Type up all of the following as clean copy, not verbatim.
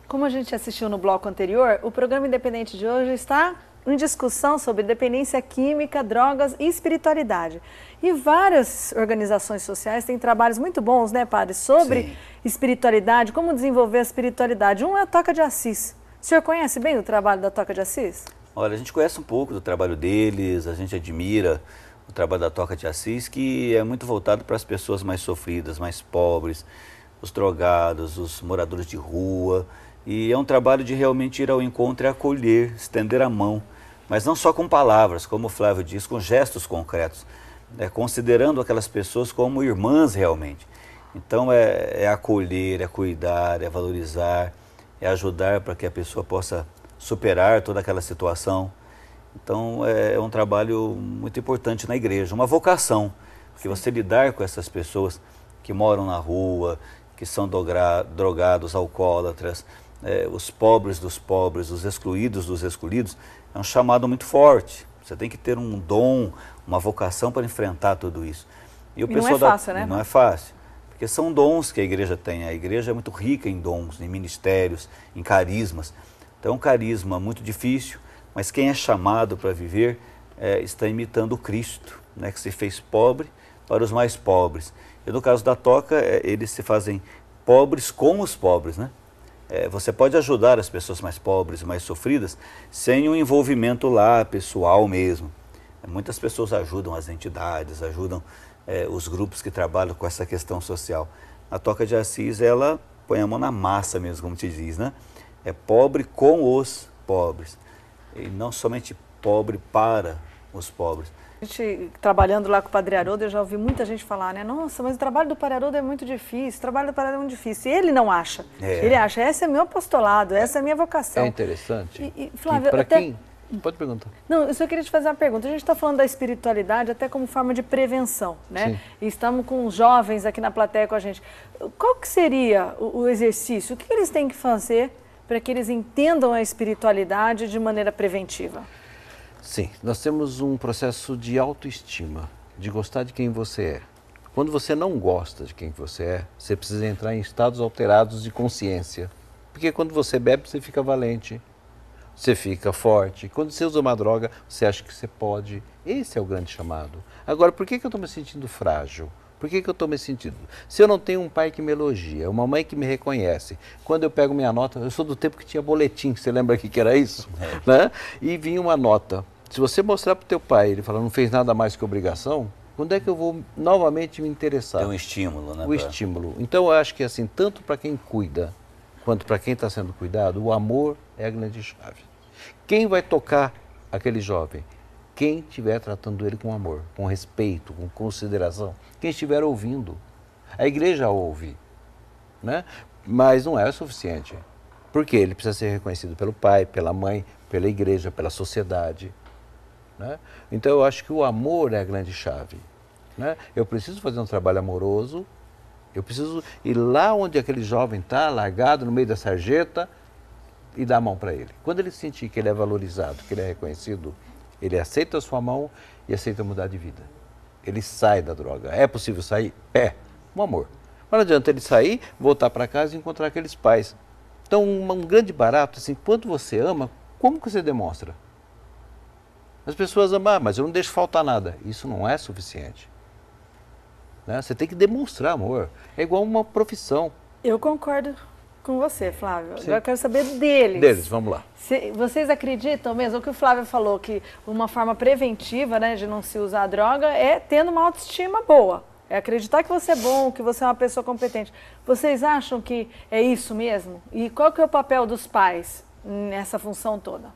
Como a gente assistiu no bloco anterior, o programa Independente de hoje está em discussão sobre dependência química, drogas e espiritualidade. E várias organizações sociais têm trabalhos muito bons, né, padre, sobre Sim. espiritualidade, como desenvolver a espiritualidade. Um é a Toca de Assis. O senhor conhece bem o trabalho da Toca de Assis? Olha, a gente conhece um pouco do trabalho deles, a gente admira o trabalho da Toca de Assis, que é muito voltado para as pessoas mais sofridas, mais pobres, os drogados, os moradores de rua. E é um trabalho de realmente ir ao encontro e acolher, estender a mão, mas não só com palavras, como o Flávio diz, com gestos concretos, considerando aquelas pessoas como irmãs realmente. Então é acolher, é cuidar, é valorizar, é ajudar para que a pessoa possa superar toda aquela situação. Então é um trabalho muito importante na igreja, uma vocação, porque você lidar com essas pessoas que moram na rua, que são drogados, alcoólatras, os pobres dos pobres, os excluídos dos excluídos, é um chamado muito forte. Você tem que ter um dom, uma vocação para enfrentar tudo isso. E não é fácil, né? Não é fácil, porque são dons que a igreja tem. A igreja é muito rica em dons, em ministérios, em carismas. Então é um carisma muito difícil, mas quem é chamado para viver está imitando o Cristo, né, que se fez pobre para os mais pobres. E no caso da Toca, eles se fazem pobres com os pobres, né? Você pode ajudar as pessoas mais pobres, mais sofridas, sem um envolvimento lá pessoal mesmo. Muitas pessoas ajudam as entidades, ajudam os grupos que trabalham com essa questão social. A Toca de Assis, ela põe a mão na massa mesmo, como te diz, né? É pobre com os pobres, e não somente pobre para os pobres. A gente, trabalhando lá com o Padre Haroldo, eu já ouvi muita gente falar, né? Nossa, mas o trabalho do Padre Haroldo é muito difícil, o trabalho do Padre Haroldo é muito difícil. E ele não acha. Ele acha, esse é meu apostolado, essa é a minha vocação. É interessante. Flávio, Pode perguntar. Não, eu só queria te fazer uma pergunta. A gente está falando da espiritualidade até como forma de prevenção, né? Sim. E estamos com os jovens aqui na plateia com a gente. Qual que seria o exercício? O que eles têm que fazer para que eles entendam a espiritualidade de maneira preventiva? Sim, nós temos um processo de autoestima, de gostar de quem você é. Quando você não gosta de quem você é, você precisa entrar em estados alterados de consciência. Porque quando você bebe, você fica valente, você fica forte. Quando você usa uma droga, você acha que você pode. Esse é o grande chamado. Agora, por que eu estou me sentindo frágil? Por que eu estou me sentindo? Se eu não tenho um pai que me elogia, uma mãe que me reconhece, quando eu pego minha nota, eu sou do tempo que tinha boletim, você lembra que era isso? Né? E vinha uma nota. Se você mostrar para o teu pai, ele fala, não fez nada mais que obrigação, quando é que eu vou novamente me interessar? Tem um estímulo, né? O estímulo. Então eu acho que assim, tanto para quem cuida, quanto para quem está sendo cuidado, o amor é a grande chave. Quem vai tocar aquele jovem? Quem estiver tratando ele com amor, com respeito, com consideração, quem estiver ouvindo. A igreja ouve, né? Mas não é o suficiente. Porque ele precisa ser reconhecido pelo pai, pela mãe, pela igreja, pela sociedade. Né? Então eu acho que o amor é a grande chave. Né? Eu preciso fazer um trabalho amoroso, eu preciso ir lá onde aquele jovem está, largado no meio da sarjeta, e dar a mão para ele. Quando ele sentir que ele é valorizado, que ele é reconhecido, ele aceita a sua mão e aceita mudar de vida. Ele sai da droga. É possível sair? Com amor. Mas não adianta ele sair, voltar para casa e encontrar aqueles pais. Então, um grande barato, assim, quando você ama, como que você demonstra? As pessoas amam, mas eu não deixo faltar nada. Isso não é suficiente. Né? Você tem que demonstrar amor. É igual uma profissão. Eu concordo com você, Flávio. Sim. Agora eu quero saber deles. Deles, vamos lá. Vocês acreditam mesmo, o que o Flávio falou, que uma forma preventiva, né, de não se usar a droga é tendo uma autoestima boa. É acreditar que você é bom, que você é uma pessoa competente. Vocês acham que é isso mesmo? E qual que é o papel dos pais nessa função toda?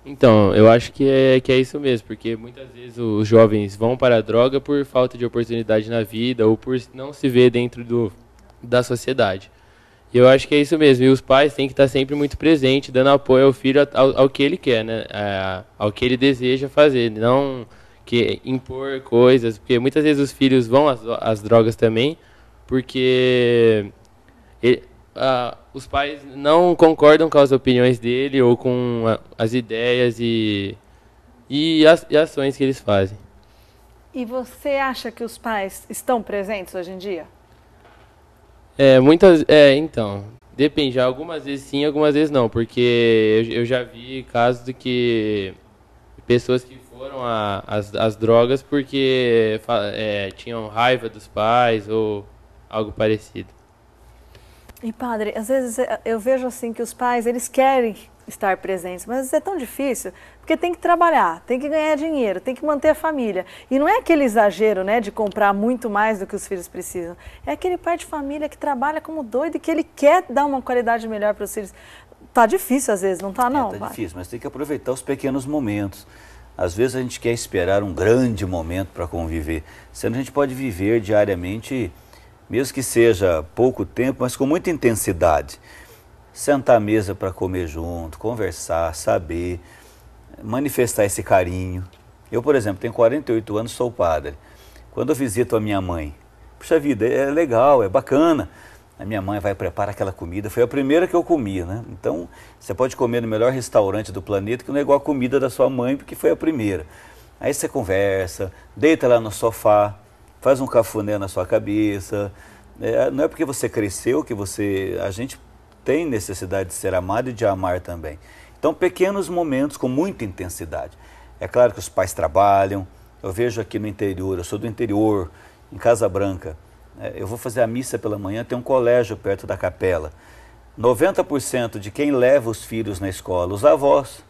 Então, eu acho que é isso mesmo, porque muitas vezes os jovens vão para a droga por falta de oportunidade na vida ou por não se ver dentro da sociedade. E eu acho que é isso mesmo, e os pais têm que estar sempre muito presentes, dando apoio ao filho ao que ele quer, né? Ao que ele deseja fazer, não que impor coisas, porque muitas vezes os filhos vão às drogas também, porque os pais não concordam com as opiniões dele ou com as ideias e ações que eles fazem. E você acha que os pais estão presentes hoje em dia? Então, Depende, algumas vezes sim, algumas vezes não, porque eu já vi casos de que pessoas que foram às drogas porque tinham raiva dos pais ou algo parecido. E padre, às vezes eu vejo assim que os pais, eles querem estar presentes, mas às vezes é tão difícil, porque tem que trabalhar, tem que ganhar dinheiro, tem que manter a família. E não é aquele exagero, né, de comprar muito mais do que os filhos precisam. É aquele pai de família que trabalha como doido e que ele quer dar uma qualidade melhor para os filhos. Tá difícil às vezes, não tá não? Tá difícil, mas tem que aproveitar os pequenos momentos. Às vezes a gente quer esperar um grande momento para conviver, sendo a gente pode viver diariamente, mesmo que seja pouco tempo, mas com muita intensidade. Sentar à mesa para comer junto, conversar, saber, manifestar esse carinho. Eu, por exemplo, tenho 48 anos, sou padre. Quando eu visito a minha mãe, puxa vida, é legal, é bacana. A minha mãe vai preparar aquela comida, foi a primeira que eu comi, né? Então, você pode comer no melhor restaurante do planeta, que não é igual a comida da sua mãe, porque foi a primeira. Aí você conversa, deita lá no sofá, faz um cafuné na sua cabeça. Não é porque você cresceu que a gente tem necessidade de ser amado e de amar também. Então, pequenos momentos com muita intensidade. É claro que os pais trabalham, eu vejo aqui no interior, eu sou do interior, em Casa Branca. Eu vou fazer a missa pela manhã, tem um colégio perto da capela. 90% de quem leva os filhos na escola, os avós.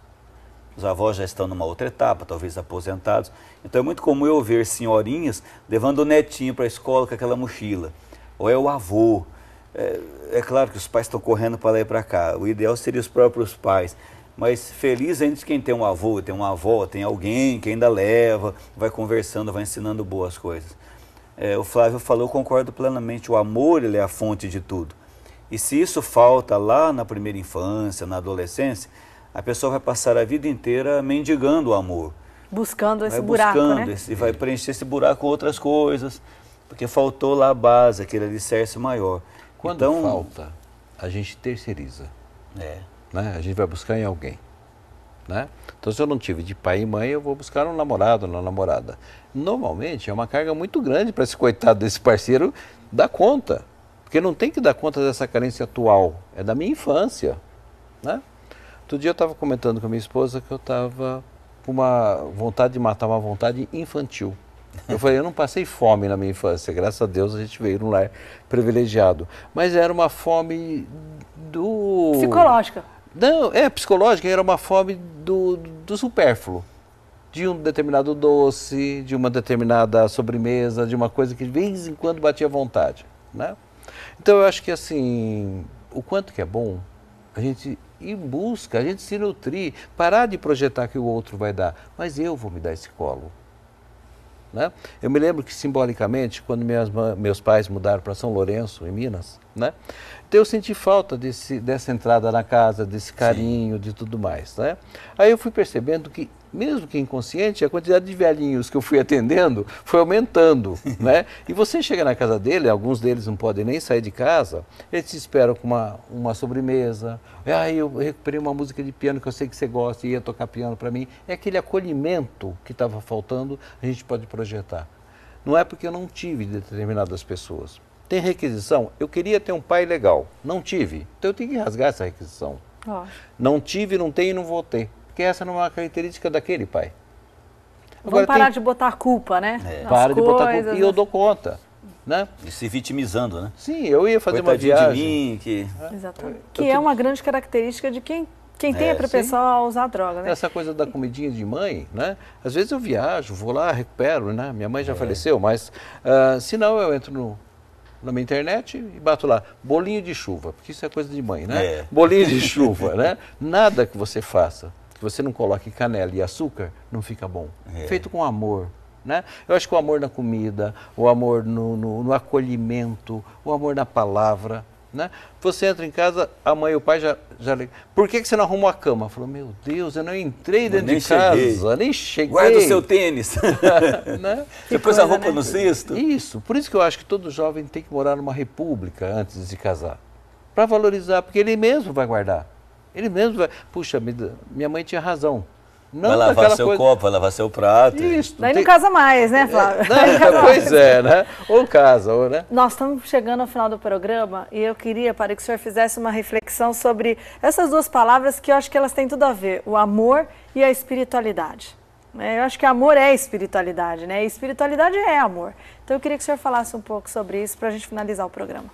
Os avós já estão numa outra etapa, talvez aposentados. Então é muito comum eu ver senhorinhas levando o netinho para a escola com aquela mochila. Ou é o avô. É claro que os pais estão correndo para lá e para cá. O ideal seria os próprios pais. Mas feliz ainda de quem tem um avô, tem uma avó, tem alguém que ainda leva, vai conversando, vai ensinando boas coisas. O Flávio falou, eu concordo plenamente, o amor ele é a fonte de tudo. E se isso falta lá na primeira infância, na adolescência, a pessoa vai passar a vida inteira mendigando o amor. Buscando esse buraco, né? Vai preencher esse buraco com outras coisas, porque faltou lá a base, aquele alicerce maior. Quando falta, a gente terceiriza. Né? A gente vai buscar em alguém. Né? Então, se eu não tive de pai e mãe, eu vou buscar um namorado, uma namorada. Normalmente, é uma carga muito grande para esse coitado desse parceiro dar conta. Porque não tem que dar conta dessa carência atual, é da minha infância. Né? Outro dia eu estava comentando com a minha esposa que eu estava com uma vontade de matar uma vontade infantil. Eu falei, eu não passei fome na minha infância, graças a Deus a gente veio num lar privilegiado. Mas era uma fome psicológica. Não, psicológica, era uma fome do supérfluo. De um determinado doce, de uma determinada sobremesa, de uma coisa que de vez em quando batia vontade. Né? Então eu acho que assim, o quanto que é bom a gente ir em busca, a gente se nutrir, parar de projetar que o outro vai dar, mas eu vou me dar esse colo. Né? Eu me lembro que simbolicamente, quando meus pais mudaram para São Lourenço, em Minas, né? Então eu senti falta dessa entrada na casa, desse carinho, de tudo mais. Né? Aí eu fui percebendo que, mesmo que inconsciente, a quantidade de velhinhos que eu fui atendendo foi aumentando. Né? E você chega na casa dele, alguns deles não podem nem sair de casa, eles te esperam com uma sobremesa. Eu recuperei uma música de piano que eu sei que você gosta e ia tocar piano para mim. É aquele acolhimento que estava faltando, a gente pode projetar. Não é porque eu não tive de determinadas pessoas. Tem requisição? Eu queria ter um pai legal. Não tive. Então eu tenho que rasgar essa requisição. Não tive, não tenho e não vou ter. Porque essa não é uma característica daquele pai. Vamos parar de botar culpa, né? Para de botar culpa. E eu dou conta. Né? E se vitimizando, né? Sim, eu ia fazer uma viagem. De mim, Exatamente. Que é uma grande característica de quem tem a propensão a usar droga, né? Essa coisa da comidinha de mãe, né? Às vezes eu viajo, vou lá, recupero, né? Minha mãe já faleceu, mas se não eu entro na minha internet e bato lá, bolinho de chuva, porque isso é coisa de mãe, né? Bolinho de chuva, né? Nada que você faça, que você não coloque canela e açúcar, não fica bom. Feito com amor. Né? Eu acho que o amor na comida, o amor no acolhimento, o amor na palavra. Né? Você entra em casa, a mãe e o pai já por que você não arrumou a cama? Falou, meu Deus, eu não entrei dentro de casa, nem cheguei. Guarda o seu tênis. Né? Você pôs a roupa no cesto. Isso, por isso que eu acho que todo jovem tem que morar numa república antes de se casar. Para valorizar, porque ele mesmo vai guardar. Ele mesmo vai... Puxa, minha mãe tinha razão. Não vai lavar daquela seu coisa... copo, vai lavar seu prato. Isso. Daí não casa mais, né, Flávio? Pois é, né? Ou casa, ou, né? Nós estamos chegando ao final do programa e eu queria, para que o senhor fizesse uma reflexão sobre essas duas palavras que eu acho que elas têm tudo a ver, o amor e a espiritualidade. Eu acho que amor é espiritualidade, né? E espiritualidade é amor. Então eu queria que o senhor falasse um pouco sobre isso para a gente finalizar o programa.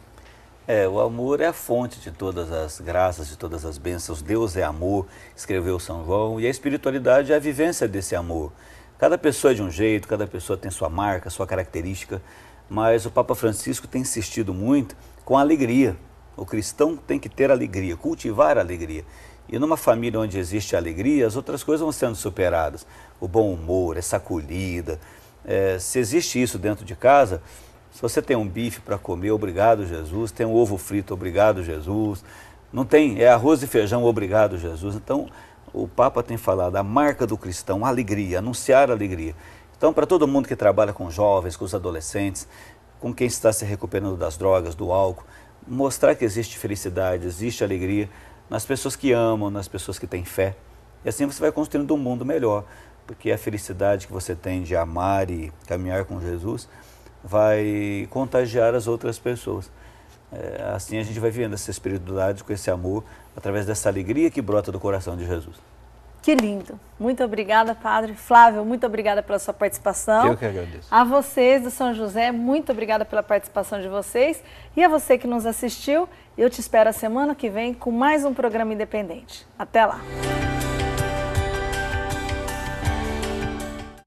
O amor é a fonte de todas as graças, de todas as bênçãos. Deus é amor, escreveu São João, e a espiritualidade é a vivência desse amor. Cada pessoa é de um jeito, cada pessoa tem sua marca, sua característica, mas o Papa Francisco tem insistido muito com a alegria. O cristão tem que ter alegria, cultivar a alegria. E numa família onde existe alegria, as outras coisas vão sendo superadas. O bom humor, essa acolhida. Se existe isso dentro de casa, se você tem um bife para comer, obrigado Jesus. Tem um ovo frito, obrigado Jesus. Não tem, é arroz e feijão, obrigado Jesus. Então, o Papa tem falado, a marca do cristão, a alegria, anunciar a alegria. Então, para todo mundo que trabalha com jovens, com os adolescentes, com quem está se recuperando das drogas, do álcool, mostrar que existe felicidade, existe alegria nas pessoas que amam, nas pessoas que têm fé. E assim você vai construindo um mundo melhor, porque a felicidade que você tem de amar e caminhar com Jesus vai contagiar as outras pessoas. Assim a gente vai vivendo essa espiritualidade com esse amor, através dessa alegria que brota do coração de Jesus. Que lindo. Muito obrigada, Padre. Flávio, muito obrigada pela sua participação. Eu que agradeço. A vocês do São José, muito obrigada pela participação de vocês. E a você que nos assistiu, eu te espero a semana que vem com mais um programa independente. Até lá.